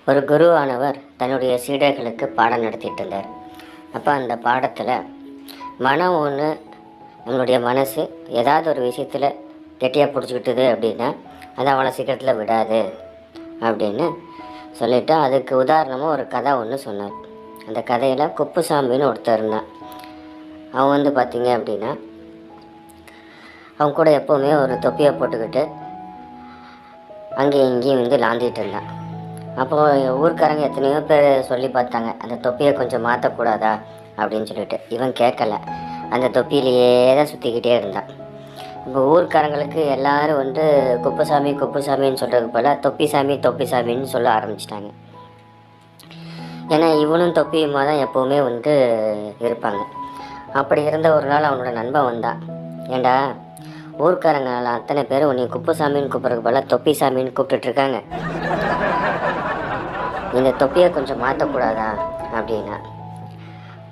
ஒரு குருவானவர் தன்னுடைய சீடர்களுக்கு பாடம் நடத்திட்டு இருந்தார். அப்போ அந்த பாடத்தில் மனம் ஒன்று, நம்மளுடைய மனசு ஏதாவது ஒரு விஷயத்தில் கெட்டியாக பிடிச்சிக்கிட்டுது அப்படின்னா அதை அவ்வளோ சீக்கிரத்தில் விடாது அப்படின்னு சொல்லிவிட்டு அதுக்கு உதாரணமாக ஒரு கதை ஒன்று சொன்னார். அந்த கதையில் குப்புசாமின்னு ஒருத்தர் இருந்தான். அவன் பார்த்திங்க அப்படின்னா அவன் கூட எப்போவுமே ஒரு தொப்பியை போட்டுக்கிட்டு அங்கேயும் இங்கேயும் லாந்திட்டு இருந்தான். அப்போது ஊர்க்காரங்க எத்தனையோ பேர் சொல்லி பார்த்தாங்க, அந்த தொப்பியை கொஞ்சம் மாற்றக்கூடாதா அப்படின்னு சொல்லிட்டு. இவன் கேட்கல, அந்த தொப்பியிலேயே தான் சுற்றிக்கிட்டே இருந்தான். இப்போ ஊர்க்காரங்களுக்கு எல்லோரும் குப்புசாமி குப்புசாமின்னு சொல்கிறதுக்கு போல் தொப்பிசாமி தொப்பிசாமின்னு சொல்ல ஆரம்பிச்சிட்டாங்க. ஏன்னா இவனும் தொப்பியுமா தான் எப்போவுமே இருப்பாங்க. அப்படி இருந்த ஒரு நாள் அவனோட நண்பன் வந்தான். ஏண்டா, ஊர்க்காரங்க அத்தனை பேர் உன்னை குப்புசாமின்னு கூப்பிட்றதுக்கு போல் தொப்பிசாமின்னு கூப்பிட்டுட்ருக்காங்க, இந்த தொப்பியை கொஞ்சம் மாற்றக்கூடாதா அப்படின்னா.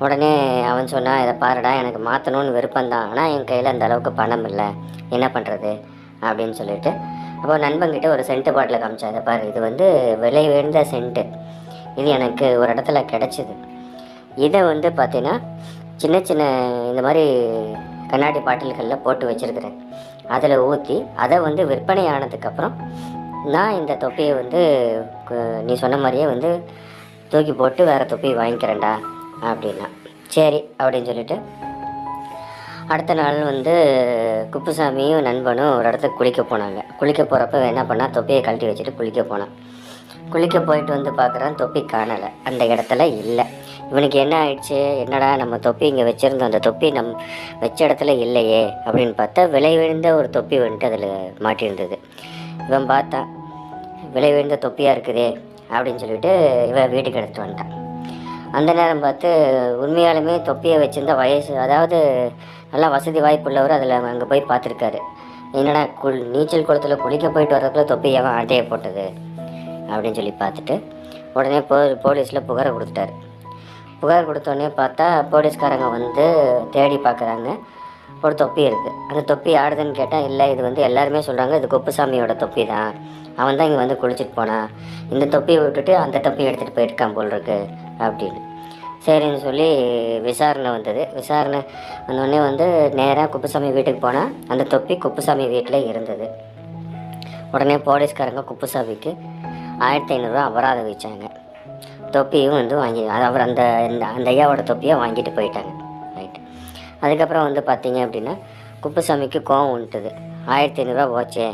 உடனே அவன் சொன்னான், இதை பாருடா, எனக்கு மாற்றணும்னு விருப்பம்தான், ஆனால் என் கையில் அந்த அளவுக்கு பணம் இல்லை, என்ன பண்ணுறது அப்படின்னு சொல்லிட்டு அப்போ நண்பன்கிட்ட ஒரு சென்ட்டு பாட்டில் காமிச்சா. இதை பாரு, இது விலை உயர்ந்த சென்ட்டு, இது எனக்கு ஒரு இடத்துல கிடச்சிது. இதை பார்த்தீங்கன்னா சின்ன சின்ன இந்த மாதிரி கண்ணாடி பாட்டில்களில் போட்டு வச்சுருக்கிறேன். அதில் ஊற்றி அதை விற்பனை ஆனதுக்கப்புறம் நான் இந்த தொப்பியை நீ சொன்ன மாதிரியே தூக்கி போட்டு வேறு தொப்பி வாங்கிக்கிறேன்டா அப்படின்னா. சரி அப்படின்னு சொல்லிட்டு அடுத்த நாள் குப்புசாமியும் நண்பனும் ஒரு இடத்துக்கு குளிக்க போனாங்க. குளிக்க போகிறப்ப என்ன பண்ணால் தொப்பியை கழட்டி வச்சுட்டு குளிக்க போனான். குளிக்க போயிட்டு பார்க்குறான், தொப்பி காணலை, அந்த இடத்துல இல்லை. இவனுக்கு என்ன ஆயிடுச்சு, என்னடா நம்ம தொப்பி இங்கே வச்சுருந்தோம், அந்த தொப்பி வச்ச இடத்துல இல்லையே அப்படின்னு பார்த்தா விலை விழுந்த ஒரு தொப்பி அதில் மாட்டியிருந்தது. இவன் பார்த்தான், விலை விழுந்த தொப்பியாக இருக்குதே அப்படின்னு சொல்லிட்டு இவன் வீட்டுக்கு எடுத்துகிட்டு வந்துட்டான். அந்த நேரம் பார்த்து உண்மையாலுமே தொப்பியை வச்சுருந்த வயசு, அதாவது நல்லா வசதி வாய்ப்புள்ளவர் அதில் அங்கே போய் பார்த்துருக்காரு. என்னடா, நீச்சல் குளத்தில் குளிக்க போயிட்டு வர்றதுக்குள்ள தொப்பி அவன் ஆட்டையை போட்டது அப்படின்னு சொல்லி பார்த்துட்டு உடனே போலீஸில் புகாரை கொடுத்துட்டாரு. புகார் கொடுத்தோடனே பார்த்தா போலீஸ்காரங்க தேடி பார்க்குறாங்க. ஒரு தொப்பி இருக்குது. அந்த தொப்பி ஆடுதுன்னு கேட்டால் இல்லை, இது எல்லாருமே சொல்கிறாங்க இது குப்புசாமியோட தொப்பி தான், அவன் தான் இங்கே குளிச்சுட்டு போனான், இந்த தொப்பியை விட்டுட்டு அந்த தொப்பியை எடுத்துகிட்டு போயிருக்கான் போல் இருக்கு அப்படின்னு. சரின்னு சொல்லி விசாரணை வந்தது. விசாரணை வந்தோடனே நேராக குப்புசாமி வீட்டுக்கு போனால் அந்த தொப்பி குப்புசாமி வீட்டில் இருந்தது. உடனே போலீஸ்காரங்க குப்புசாமிக்கு 1500 அபராதம் வச்சாங்க. தொப்பியும் வாங்கி அவர் அந்த அந்த ஐயாவோட தொப்பியை வாங்கிட்டு போயிட்டாங்க. ரைட்டு. அதுக்கப்புறம் பார்த்தீங்க அப்படின்னா குப்புசாமிக்கு கோவம் வந்துட்டுது. 1500 போச்சே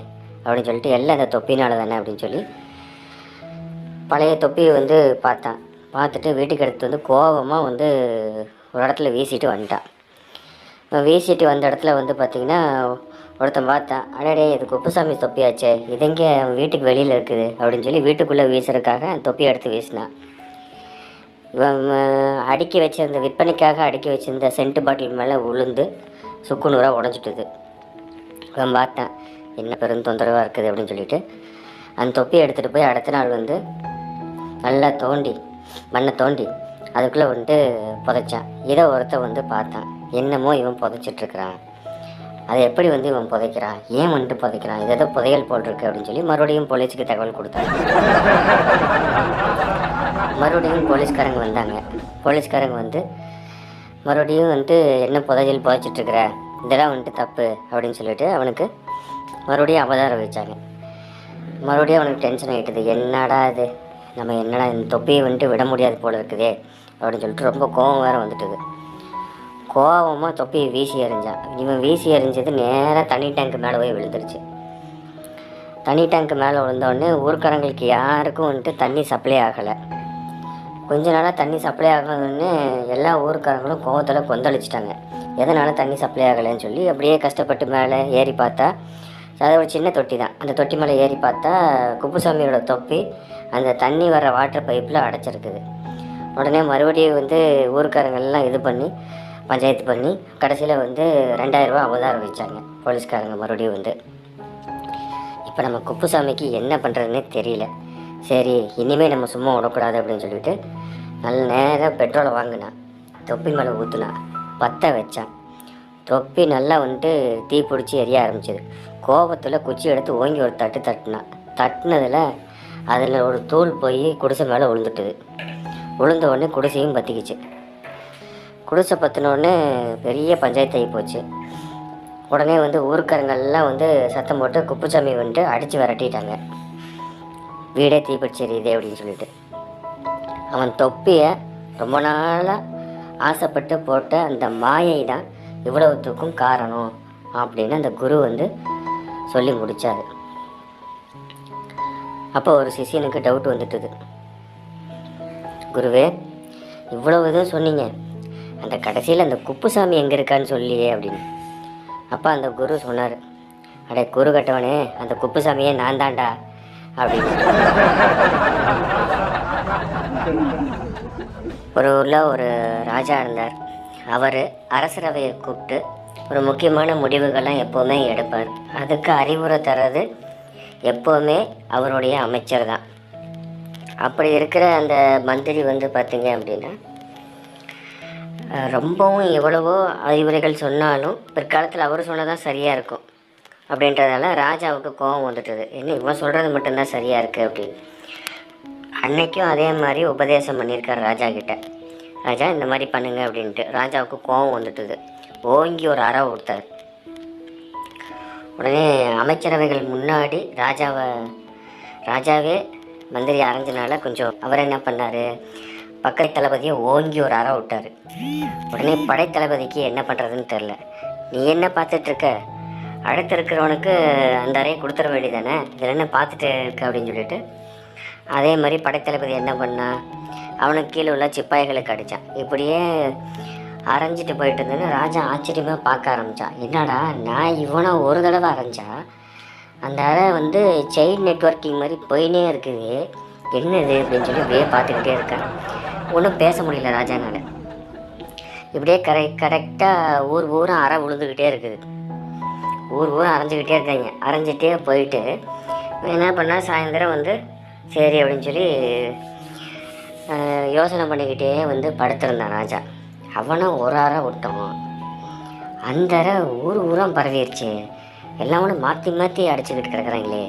அப்படின்னு சொல்லிட்டு எல்லாம் அந்த தொப்பினால தானே அப்படின்னு சொல்லி பழைய தொப்பியை பார்த்தான். பார்த்துட்டு வீட்டுக்கு எடுத்து கோவமாக ஒரு இடத்துல வீசிட்டு வந்துட்டான். வீசிட்டு வந்த இடத்துல பார்த்திங்கன்னா ஒருத்தன் பார்த்தான், அடடே இது குப்புசாமி தொப்பியாச்சே, இதெங்கே வீட்டுக்கு வெளியில் இருக்குது அப்படின்னு சொல்லி வீட்டுக்குள்ளே வீசுறதுக்காக தொப்பியை எடுத்து வீசினான். இவன் அடுக்கி வச்சிருந்த, விற்பனைக்காக அடுக்கி வச்சிருந்த சென்ட்டு பாட்டில் மேலே உளுந்து சுக்குநூறாக உடஞ்சிட்டுது. இவன் பார்த்தான், என்ன பெரும் தொந்தரவாக இருக்குது அப்படின்னு சொல்லிட்டு அந்த தொப்பியை எடுத்துகிட்டு போய் அடுத்த நாள் நல்லா தோண்டி, மண்ணை தோண்டி அதுக்குள்ளே புதைச்சான். இதை ஒருத்தன் பார்த்தான், என்னமோ இவன் புதைச்சிட்ருக்கிறான், அதை எப்படி இவன் புதைக்கிறான், ஏன் புதைக்கிறான், இது ஏதோ புதையல் போட்டிருக்கு அப்படின்னு சொல்லி மறுபடியும் போலீஸுக்கு தகவல் கொடுத்தாங்க. மறுபடியும் போலீஸ்காரங்க வந்தாங்க. போலீஸ்காரங்க மறுபடியும் என்ன புதையல் புதைச்சிட்ருக்கிற, இதெல்லாம் தப்பு அப்படின்னு சொல்லிட்டு அவனுக்கு மறுபடியும் அபதாரம் வச்சாங்க. மறுபடியும் அவனுக்கு டென்ஷன் ஆகிட்டுது, என்னடா இது, நம்ம என்னடா இந்த தொப்பியை விட முடியாது போல இருக்குதே அப்படின்னு சொல்லிட்டு ரொம்ப கோபம் வேறு வந்துட்டுது. கோவமாக தொப்பியை வீசி எறிஞ்சான். இவன் வீசி எறிஞ்சது நேராக தண்ணி டேங்க்கு மேலே போய் விழுந்துருச்சு. தண்ணி டேங்க்கு மேலே விழுந்தோடனே ஊர்க்காரங்களுக்கு யாருக்கும் தண்ணி சப்ளை ஆகலை. கொஞ்ச நாளாக தண்ணி சப்ளை ஆகணுன்னு எல்லா ஊர்க்காரங்களும் கோவத்தில் கொந்தளிச்சிட்டாங்க. எதனால் தண்ணி சப்ளை ஆகலைன்னு சொல்லி அப்படியே கஷ்டப்பட்டு மேலே ஏறி பார்த்தா, அது ஒரு சின்ன தொட்டி தான். அந்த தொட்டி மேலே ஏறி பார்த்தா குப்புசாமியோட தொப்பி அந்த தண்ணி வர வாட்டர் பைப்பில் அடைச்சிருக்குது. உடனே மறுபடியும் ஊர்க்காரங்கள்லாம் இது பண்ணி பஞ்சாயத்து பண்ணி கடைசியில் 2000 ரூபா அபதாரம் வச்சாங்க போலீஸ்காரங்க. மறுபடியும் இப்போ நம்ம குப்புசாமிக்கு என்ன பண்ணுறதுன்னே தெரியல. சரி, இனிமேல் நம்ம சும்மா விடக்கூடாது அப்படின்னு சொல்லிட்டு நல்ல நேராக பெட்ரோலை வாங்கினான், தொப்பி மேலே ஊற்றுனான், பற்ற வச்சான். தொப்பி நல்லா தீ பிடிச்சி எரிய ஆரம்பிச்சிது. கோபத்தில் குச்சி எடுத்து ஓங்கி ஒரு தட்டினான். தட்டினதில் அதில் ஒரு தூள் போய் குடிசை மேலே விழுந்துட்டுது. விழுந்த உடனே குடிசையும் பற்றிக்கிச்சு. குடிசை பற்றினோடனே பெரிய பஞ்சாயத்து ஆகி போச்சு. உடனே ஊருக்காரங்கள்லாம் சத்தம் போட்டு குப்புசாமி அடித்து விரட்டிட்டாங்க. வீடே தீப்பிடிச்சிருது அப்படின்னு சொல்லிட்டு. அவன் தொப்பியை ரொம்ப நாளாக ஆசைப்பட்டு போட்ட அந்த மாயை தான் இவ்வளவுத்துக்கும் காரணம் அப்படின்னு அந்த குரு சொல்லி முடித்தார். அப்போ ஒரு சிஷியனுக்கு டவுட் வந்துட்டுது. குருவே, இவ்வளவு இதுவும் சொன்னீங்க, அந்த கடைசியில் அந்த குப்புசாமி எங்கே இருக்கான்னு சொல்லியே அப்படின்னு. அப்போ அந்த குரு சொன்னார், அடே குரு கட்டவனே, அந்த குப்புசாமியே நான் தான்டா அப்படின்னு. ஒரு ஊரில் ஒரு ராஜா இருந்தார். அவர் அரசரவையை கூப்பிட்டு ஒரு முக்கியமான முடிவுகள்லாம் எப்போவுமே எடுப்பார். அதுக்கு அறிவுரை தர்றது எப்போவுமே அவருடைய அமைச்சர் தான். அப்படி இருக்கிற அந்த மந்திரி பார்த்தீங்க அப்படின்னா ரொம்பவும் எவ்வளவோ அறிவுரைகள் சொன்னாலும் பிற்காலத்தில் அவர் சொன்னதான் சரியாக இருக்கும் அப்படின்றதால ராஜாவுக்கு கோபம் வந்துட்டுது. என்ன இவன் சொல்கிறது மட்டும்தான் சரியாக இருக்குது அப்படின்னு. அன்னைக்கும் அதே மாதிரி உபதேசம் பண்ணியிருக்கார் ராஜா கிட்ட. ராஜா இந்த மாதிரி பண்ணுங்க அப்படின்ட்டு. ராஜாவுக்கு கோபம் வந்துட்டுது. ஓங்கி ஒரு அறை கொடுத்தார். உடனே அமைச்சரவைகள் முன்னாடி ராஜாவே மந்திரி அரைஞ்சனால கொஞ்சம் அவர் என்ன பண்ணார், பக்கை தளபதியை ஓங்கி ஒரு அறை விட்டார். உடனே படைத்தளபதிக்கு என்ன பண்ணுறதுன்னு தெரில. நீ என்ன பார்த்துட்ருக்க, அடுத்து இருக்கிறவனுக்கு அந்த அறையை கொடுத்துட வேண்டியதானே, இதில் என்ன பார்த்துட்டு இருக்க அப்படின்னு சொல்லிட்டு அதே மாதிரி படைத்தளபதி என்ன பண்ணா, அவனுக்கு கீழே உள்ள சிப்பாய்களுக்கு அடித்தான். இப்படியே அரைஞ்சிட்டு போயிட்டு இருந்தேன்னு ராஜா ஆச்சரியமாக பார்க்க ஆரம்பித்தான். என்னடா, நான் இவனை ஒரு தடவை அரைஞ்சா அந்த அறை செயின் நெட்வொர்க்கிங் மாதிரி போயினே இருக்குது, என்னது அப்படின்னு சொல்லி இப்படியே பார்த்துக்கிட்டே இருக்கேன். ஒன்றும் பேச முடியல ராஜானால. இப்படியே கரெக்டாக ஊரும் அறை விழுந்துக்கிட்டே இருக்குது. ஊரும் அரைஞ்சிக்கிட்டே இருக்காங்க. அரைஞ்சிட்டே போயிட்டு என்ன பண்ணால் சாயந்தரம் சரி அப்படின்னு சொல்லி யோசனை பண்ணிக்கிட்டே படுத்திருந்தான் ராஜா. அவனை ஒரு அறை விட்டோம், அந்த அறை ஊரம் பரவிடுச்சு. எல்லாம் மாற்றி மாற்றி அடிச்சுக்கிட்டு கிடக்குறாங்களே,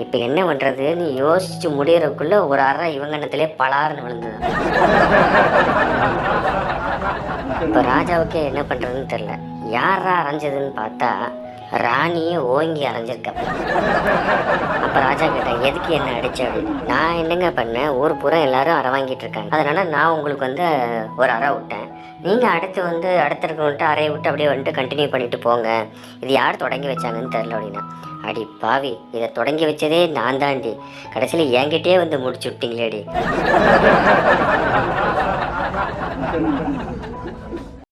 இப்போ என்ன பண்ணுறதுன்னு யோசித்து முடியறதுக்குள்ளே ஒரு அறை இவங்கன்னத்திலே பலாருன்னு விழுந்துதான். இப்போ ராஜாவுக்கே என்ன பண்ணுறதுன்னு தெரில. யாரா அரைஞ்சதுன்னு பார்த்தா ராணியே ஓங்கி அரைஞ்சிருக்கப்ப. அப்போ ராஜா கேட்டேன், எதுக்கு என்ன அடிச்ச அப்படின்னு. நான் என்னங்க பண்ணேன், ஊர் பூரா எல்லாரும் அறை வாங்கிட்டு இருக்காங்க, அதனால் நான் உங்களுக்கு ஒரு அறை விட்டேன். நீங்கள் அடுத்த இருக்கவன்ட்டு அறையை விட்டு அப்படியே கண்டினியூ பண்ணிட்டு போங்க, இது யார் தொடங்கி வச்சாங்கன்னு தெரில அப்படின்னா. அடி பாவி, இதை தொடங்கி வச்சதே நான் தாண்டி, கடைசியில் என்கிட்டே முடிச்சு விட்டீங்களேடி.